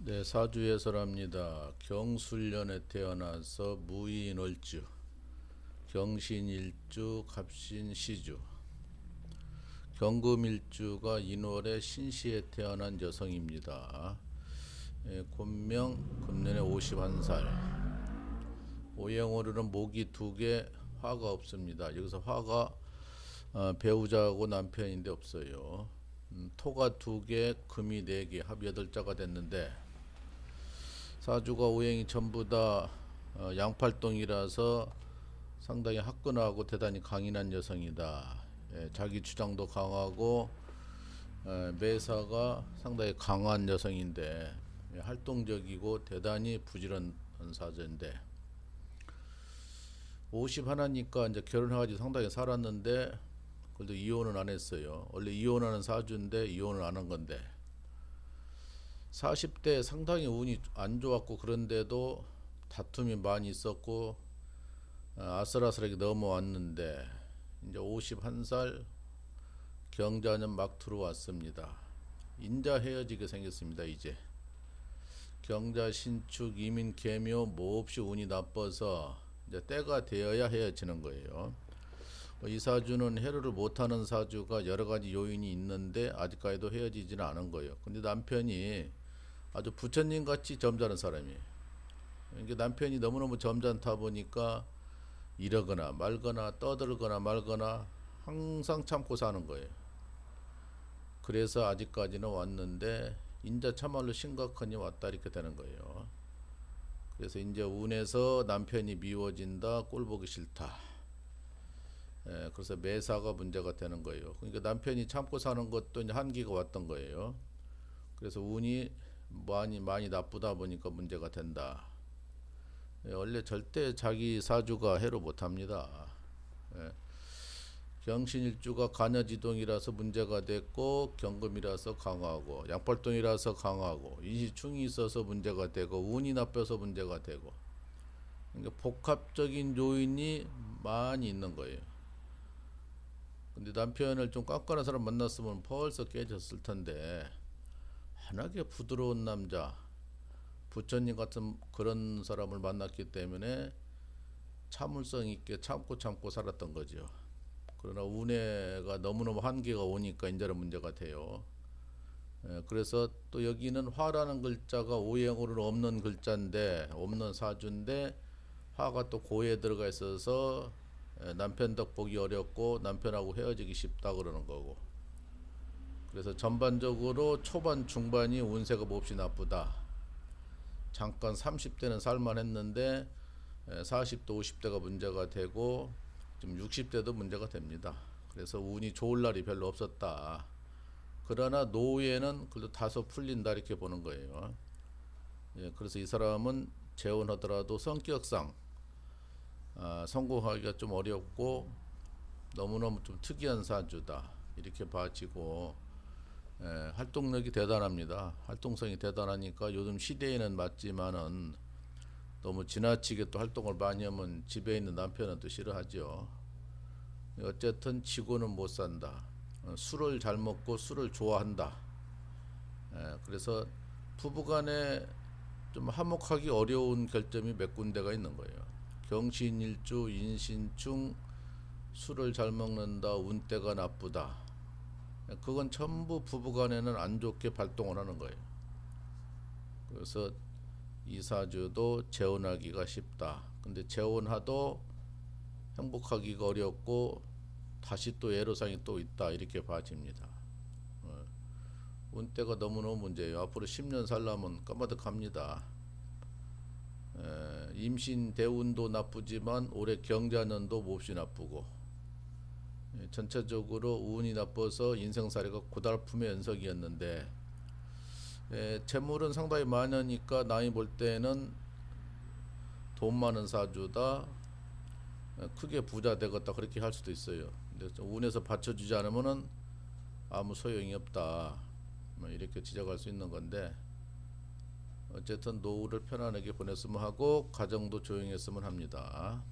네, 사주 해설합니다. 경술년에 태어나서 무인월주, 경신일주, 갑신시주, 경금일주가 인월에 신시에 태어난 여성입니다. 본명 금년에 51살. 오행오류는 목이 2개, 화가 없습니다. 여기서 화가 배우자하고 남편인데 없어요. 토가 2개, 금이 4개, 합 8자가 됐는데 사주가 오행이 전부 다 양팔동이라서 상당히 화끈하고 대단히 강인한 여성이다. 자기 주장도 강하고 매사가 상당히 강한 여성인데 활동적이고 대단히 부지런한 사주인데 51이니까 이제 결혼해가지고 상당히 살았는데 그래도 이혼은 안 했어요. 원래 이혼하는 사주인데 이혼을 안 한 건데 40대 상당히 운이 안 좋았고 그런데도 다툼이 많이 있었고 아슬아슬하게 넘어왔는데 이제 51살 경자년 막 들어왔습니다. 인자 헤어지게 생겼습니다. 이제 경자 신축 이민 개묘 몹시 운이 나빠서 이제 때가 되어야 헤어지는 거예요. 이 사주는 해로를 못하는 사주가 여러 가지 요인이 있는데 아직까지도 헤어지지는 않은 거예요. 근데 남편이 아주 부처님 같이 점잖은 사람이에요. 이게 남편이 너무너무 점잖다 보니까 이러거나 말거나 떠들거나 말거나 항상 참고 사는 거예요. 그래서 아직까지는 왔는데 인자 참말로 심각하니 왔다 이렇게 되는 거예요. 그래서 이제 운에서 남편이 미워진다, 꼴 보기 싫다. 그래서 매사가 문제가 되는 거예요. 그러니까 남편이 참고 사는 것도 이제 한계가 왔던 거예요. 그래서 운이 많이 나쁘다 보니까 문제가 된다. 원래 절대 자기 사주가 해로 못합니다. 경신일주가 간여지동이라서 문제가 됐고 경금이라서 강하고 양팔동이라서 강하고 인시충이 있어서 문제가 되고 운이 나빠서 문제가 되고 그러니까 복합적인 요인이 많이 있는 거예요. 근데 남편을 좀 깐깐한 사람 만났으면 벌써 깨졌을 텐데 환하게 부드러운 남자 부처님 같은 그런 사람을 만났기 때문에 참을성 있게 참고 살았던 거죠. 그러나 운해가 너무너무 한계가 오니까 이제는 문제가 돼요. 그래서 또 여기는 화라는 글자가 오행으로는 없는 글자인데 없는 사주인데 화가 또 고에 들어가 있어서 남편 덕 보기 어렵고 남편하고 헤어지기 쉽다 그러는 거고 그래서 전반적으로 초반 중반이 운세가 몹시 나쁘다. 잠깐 30대는 살만했는데 40대 50대가 문제가 되고 지금 60대도 문제가 됩니다. 그래서 운이 좋을 날이 별로 없었다. 그러나 노후에는 그래도 다소 풀린다 이렇게 보는 거예요. 그래서 이 사람은 재혼하더라도 성격상 성공하기가 좀 어렵고 너무너무 좀 특이한 사주다 이렇게 봐지고 활동력이 대단합니다. 활동성이 대단하니까 요즘 시대에는 맞지만은 너무 지나치게 또 활동을 많이 하면 집에 있는 남편은 또 싫어하죠. 어쨌든 치고는 못 산다. 술을 잘 먹고 술을 좋아한다. 그래서 부부간에 좀 화목하기 어려운 결점이 몇 군데가 있는 거예요. 경신일주, 인신충, 술을 잘 먹는다, 운때가 나쁘다. 그건 전부 부부간에는 안 좋게 발동을 하는 거예요. 그래서 이 사주도 재혼하기가 쉽다. 근데 재혼하도 행복하기가 어렵고 다시 또 애로사항이 또 있다 이렇게 봐집니다. 운때가 너무너무 문제예요. 앞으로 10년 살려면 까마득합니다. 임신 대운도 나쁘지만 올해 경자년도 몹시 나쁘고 전체적으로 운이 나빠서 인생살이가 고달픔의 연속이었는데 재물은 상당히 많으니까 나이 볼 때는 돈 많은 사주다 크게 부자 되겠다 그렇게 할 수도 있어요. 근데 운에서 받쳐주지 않으면은 아무 소용이 없다 이렇게 지적할 수 있는 건데 어쨌든 노후를 편안하게 보냈으면 하고 가정도 조용했으면 합니다.